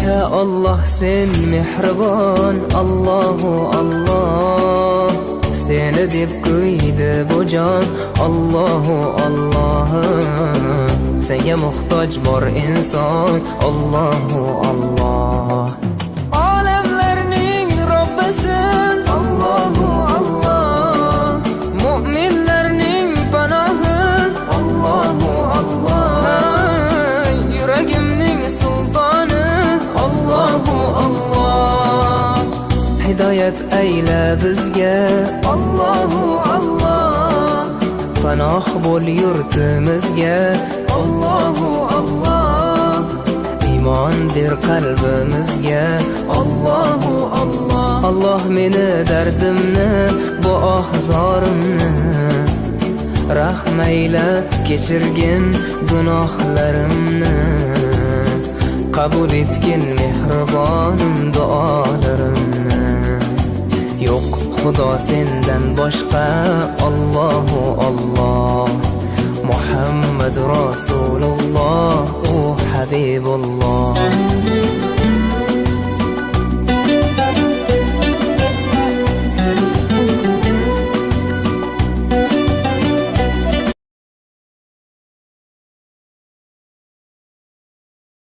Ya Allah sen mehribon, Allahu Allah. Seni deb kuydi bu jon, Allahu Allah. Senga muhtoj bor inson, Allahu Allah. Olamlarning Robbisin, Allahu Allah. Mu'minlarning panohi, Allahu Allah. Yuragimning sultoni, Allahu Allah. Hidayat ayla bizga, Allahu Allah. Panoh bo'l yurtimizga, Allahu Allah. Iymon ber qalbimizga, Allahu Allah. Allah meni dardimni, bu ohzorimni rahmayla kechirgin gunohlarimni. Qabul etgin mehribonim duolarimni. Yo'q Xudo sendan boshqa, Allahu Allah. Muhammad Rasululloh, u Habibulloh.